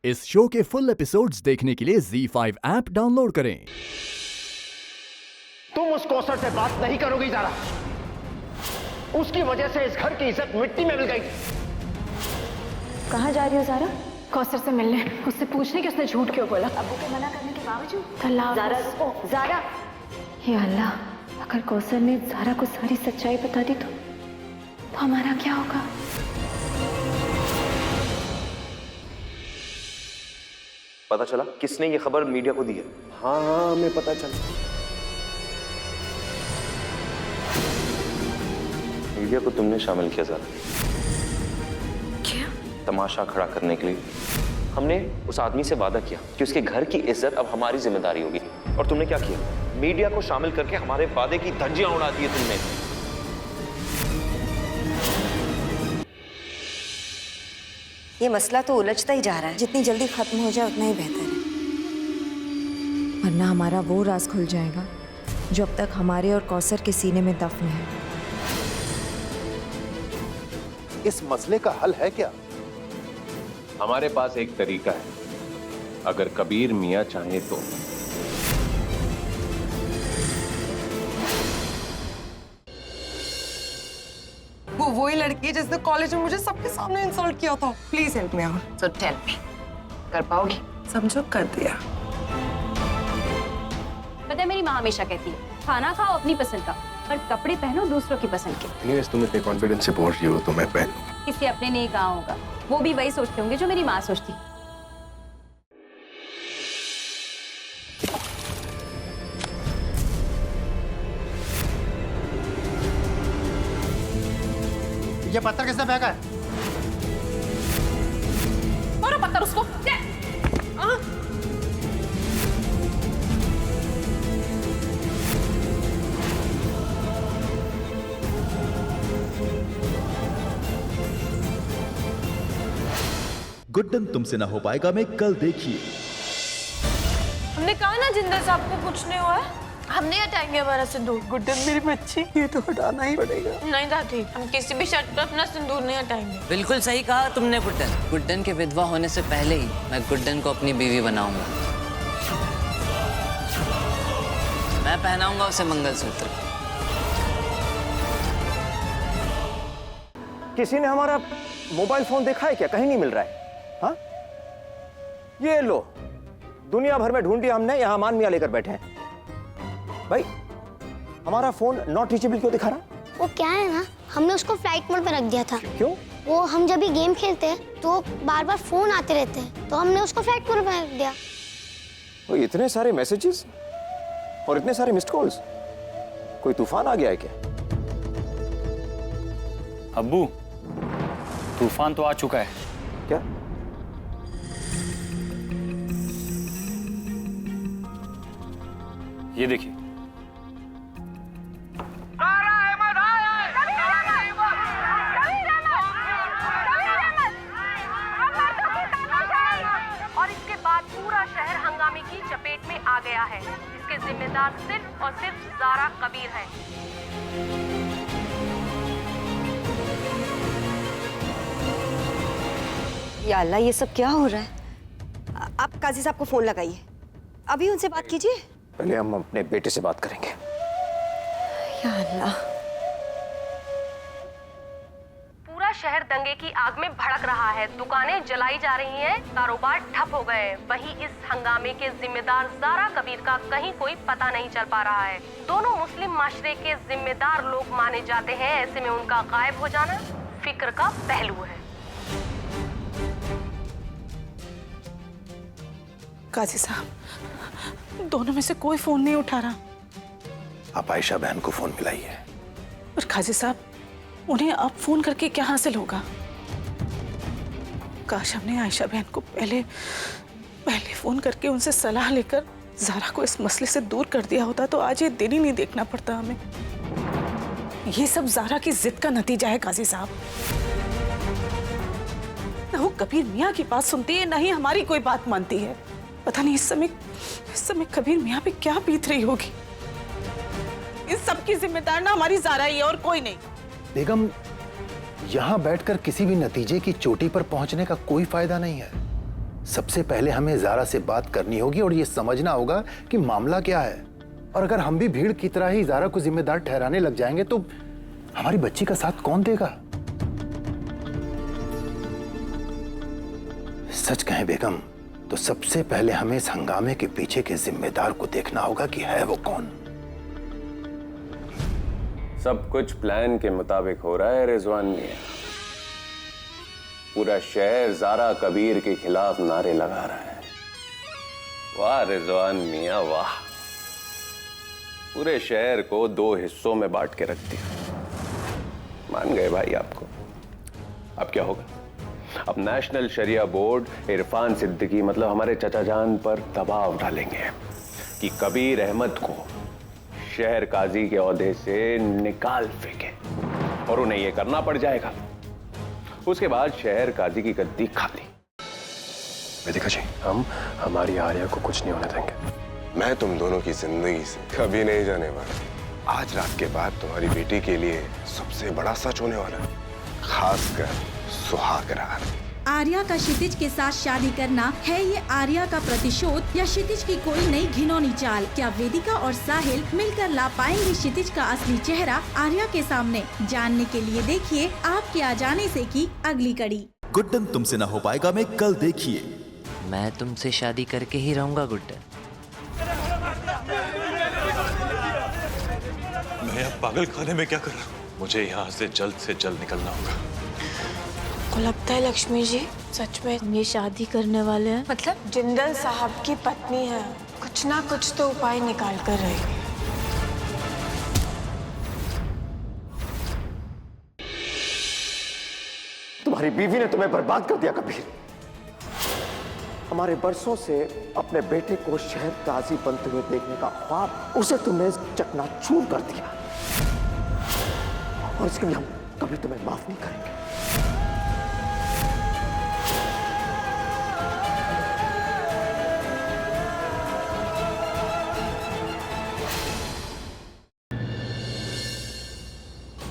इस शो के full episodes देखने के लिए ZEE5 ऐप डाउनलोड करें। तुम उस कौसर से बात नहीं करोगी ज़ारा। उसकी वजह से इस घर की इज्जत मिट्टी में मिल गई। कहाँ जा रही हो ज़ारा? कौसर से मिलने। उससे पूछने कि उसने झूठ क्यों बोला। अब्बू के मना करने के बावजूद। ज़ारा, ज़ारा, हे अल्लाह, अगर कौसर ने ज़ारा को सारी सच्चाई बता दी तो हमारा क्या होगा? पता चला किसने ये खबर मीडिया को दी है? हाँ, हमें पता चला। मीडिया को तुमने शामिल किया ज़रा। क्या? तमाशा खड़ा करने के लिए। हमने उस आदमी से वादा किया कि उसके घर की इज्जत अब हमारी जिम्मेदारी होगी, और तुमने क्या किया? मीडिया को शामिल करके हमारे वादे की धज्जियां उड़ा दी है तुमने। ये मसला तो उलझता ही जा रहा है। जितनी जल्दी खत्म हो जाए उतना ही बेहतर है, वरना हमारा वो राज खुल जाएगा जो अब तक हमारे और कौसर के सीने में दफन है। इस मसले का हल है क्या? हमारे पास एक तरीका है, अगर कबीर मियाँ चाहे तो। वो वही लड़की है जिसने कॉलेज में मुझे सबके सामने इंसल्ट किया था। Please help me out. So tell me, कर पाओगी? समझो कर दिया। पता है मेरी माँ हमेशा कहती है खाना खाओ अपनी पसंद का, पर कपड़े पहनो दूसरों की पसंद के। एनीवेज, तुम इतने कॉन्फिडेंस से बोल रही हो तो मैं पहन लूंगा। किसी अपने नहीं कहा होगा, वो भी वही सोचते होंगे जो मेरी माँ सोचती। ये पत्थर किसने फेंका है? मारो पत्थर उसको। गुड्डन तुमसे ना हो पाएगा में कल देखिए। हमने कहा ना जिंदर साहब को कुछ नहीं हुआ है। हमने हटाएंगे हमारा सिंदूर। गुड्डन मेरी बच्ची, ये तो हटाना ही पड़ेगा। नहीं दादी, हम किसी भी शर्त पर अपना सिंदूर नहीं हटाएंगे। बिल्कुल सही कहा तुमने गुड्डन। गुड्डन के विधवा होने से पहले ही मैं गुड्डन को अपनी बीवी बनाऊंगा। मैं पहनाऊंगा उसे मंगलसूत्र। किसी ने हमारा मोबाइल फोन देखा है क्या? कहीं नहीं मिल रहा है। हाँ, ये लो, दुनिया भर में ढूंढी हमने, यहाँ मान मियां लेकर बैठे हैं। भाई, हमारा फोन नॉट रीचेबल क्यों दिखा रहा? वो क्या है ना, हमने उसको फ्लाइट मोड पे रख दिया था। क्यों? वो हम जब भी गेम खेलते हैं तो बार बार फोन आते रहते हैं, तो हमने उसको फ्लाइट मोड पे रख दिया। वो इतने सारे मैसेजेस और इतने सारे मिस्ड कॉल्स, कोई तूफान आ गया है क्या? अब्बू, तूफान तो आ चुका है। क्या? ये देखिए। और इसके बाद पूरा शहर हंगामे की चपेट में आ गया है। इसके जिम्मेदार सिर्फ और सिर्फ ज़ारा कबीर हैं। या अल्लाह, ये सब क्या हो रहा है? आप काजी साहब को फोन लगाइए, अभी उनसे बात कीजिए। पहले हम अपने बेटे से बात करेंगे। या अल्लाह, पूरा शहर दंगे की आग में भड़क रहा है। दुकानें जलाई जा रही हैं, कारोबार ठप हो गए। वहीं इस हंगामे के जिम्मेदार ज़ारा कबीर का कहीं कोई पता नहीं चल पा रहा है। दोनों मुस्लिम माशरे के जिम्मेदार लोग माने जाते हैं, ऐसे में उनका गायब हो जाना फिक्र का पहलू है। काजी साहब, दोनों में से कोई फोन नहीं उठा रहा। आप आयशा बहन को फोन मिलाइए। और काजी साहब, उन्हें अब फोन करके क्या हासिल होगा? काश हमने आयशा बहन को पहले फोन करके उनसे सलाह लेकर ज़ारा को इस मसले से दूर कर दिया होता तो आज ये दिन ही नहीं देखना पड़ता हमें। ये सब ज़ारा की जिद का नतीजा है काजी साहब। ना वो कबीर मियाँ की बात सुनती है, ना ही हमारी कोई बात मानती है। पता नहीं इस समय कबीर मियाँ पे क्या बीत रही होगी। इन सब की जिम्मेदार ना हमारी ज़ारा ही है और कोई नहीं। बेगम, यहाँ बैठकर किसी भी नतीजे की चोटी पर पहुंचने का कोई फायदा नहीं है। सबसे पहले हमें ज़ारा से बात करनी होगी और ये समझना होगा कि मामला क्या है। और अगर हम भी भीड़ की तरह ही ज़ारा को जिम्मेदार ठहराने लग जाएंगे तो हमारी बच्ची का साथ कौन देगा? सच कहें बेगम तो सबसे पहले हमें इस हंगामे के पीछे के जिम्मेदार को देखना होगा कि है वो कौन। सब कुछ प्लान के मुताबिक हो रहा है रिजवान मियां। पूरा शहर ज़ारा कबीर के खिलाफ नारे लगा रहा है। वाह रिजवान मियां वाह, पूरे शहर को 2 हिस्सों में बांट के रख दिया। मान गए भाई आपको। अब क्या होगा? अब नेशनल शरिया बोर्ड इरफान सिद्दीकी मतलब हमारे चचा जान पर दबाव डालेंगे कि कबीर अहमद को शहर काजी के ओहदे से निकाल फेंके, और उन्हें यह करना पड़ जाएगा। उसके बाद शहर काजी की गद्दी खाली। वेदिका जी, हम हमारी आर्या को कुछ नहीं होने देंगे। मैं तुम दोनों की जिंदगी से कभी नहीं जाने वाला। आज रात के बाद तुम्हारी बेटी के लिए सबसे बड़ा सच होने वाला है, खासकर सुहाग रात। आर्या का क्षितिज के साथ शादी करना है ये आर्या का प्रतिशोध या क्षितिज की कोई नई घिनौनी चाल? क्या वेदिका और साहिल मिलकर ला पाएंगे क्षितिज का असली चेहरा आर्या के सामने? जानने के लिए देखिए आपके आ जाने से की अगली कड़ी। गुड्डन तुमसे ना हो पाएगा में कल देखिए। मैं तुमसे शादी करके ही रहूंगा गुड्डन। मैं अब पागल खाने में क्या कर रहा हूँ? मुझे यहाँ से जल्द निकलना होगा। को लगता है लक्ष्मी जी सच में ये शादी करने वाले हैं? मतलब जिंदल साहब की पत्नी है, कुछ ना कुछ तो उपाय निकाल कर रहेगी। तुम्हारी बीवी ने तुम्हें बर्बाद कर दिया कबीर। हमारे बरसों से अपने बेटे को शहर काजी बनते हुए देखने का ख्वाब, उसे तुमने चकनाचूर कर दिया, और इसके लिए हम कभी तुम्हें माफ नहीं करेंगे।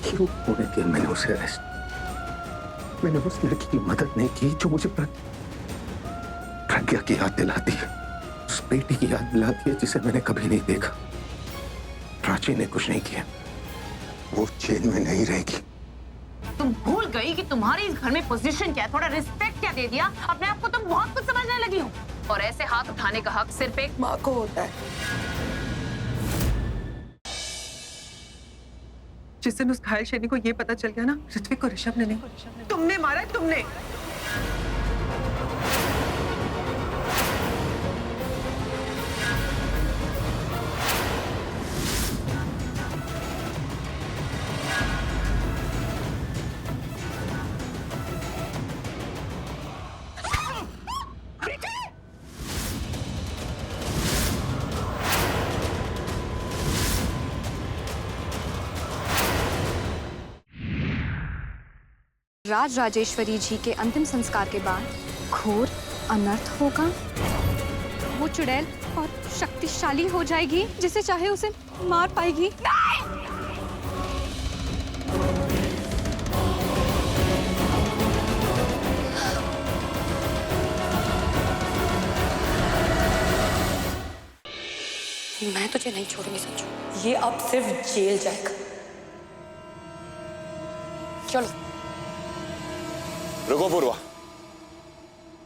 क्यों होने दिया मैंने उसे अरेस्ट? मैंने उस लड़की की मदद नहीं की जो मुझे प्रज्ञा की याद दिलाती है, उस बेटी की याद दिलाती है जिसे मैंने कभी नहीं देखा। प्राची ने कुछ नहीं किया, वो जेल में नहीं रहेगी। तुम भूल गई कि तुम्हारी इस घर में पोजीशन क्या है, थोड़ा रिस्पेक्ट क्या दे दिया अपने आप को। तुम बहुत कुछ समझने लगी हो, और ऐसे हाथ उठाने का हक सिर्फ एक माँ को होता है। जिस दिन उस घायल शैनी को ये पता चल गया ना, ऋत्विक को ऋषभ ने नहीं, तुमने मारा है, तुमने। राज राजेश्वरी जी के अंतिम संस्कार के बाद घोर अनर्थ होगा। वो चुड़ैल और शक्तिशाली हो जाएगी, जिसे चाहे उसे मार पाएगी। मैं तुझे नहीं छोड़ूंगी संजू, ये अब सिर्फ जेल जाएगा। चलो। रुको पूर्वा,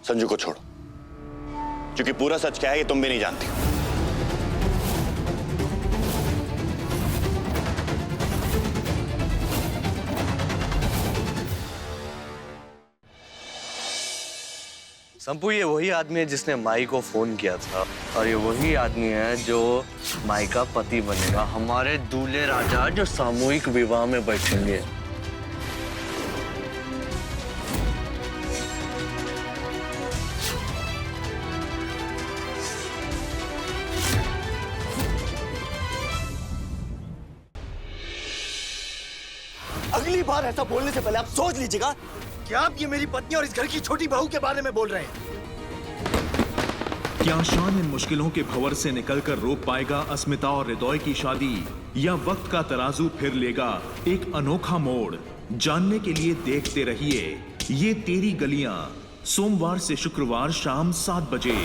संजू को छोड़ो, क्योंकि पूरा सच क्या है ये तुम भी नहीं जानती। संपू, ये वही आदमी है जिसने माई को फोन किया था, और ये वही आदमी है जो माई का पति बनेगा। हमारे दूल्हे राजा जो सामूहिक विवाह में बैठेंगे। अगली बार ऐसा बोलने से पहले आप सोच लीजिएगा कि आप ये मेरी पत्नी और इस घर की छोटी बहू के बारे में बोल रहे हैं। क्या शान इन मुश्किलों के भंवर से निकलकर रोक पाएगा अस्मिता और हृदय की शादी, या वक्त का तराजू फिर लेगा एक अनोखा मोड़? जानने के लिए देखते रहिए ये तेरी गलियां, सोमवार से शुक्रवार शाम 7 बजे।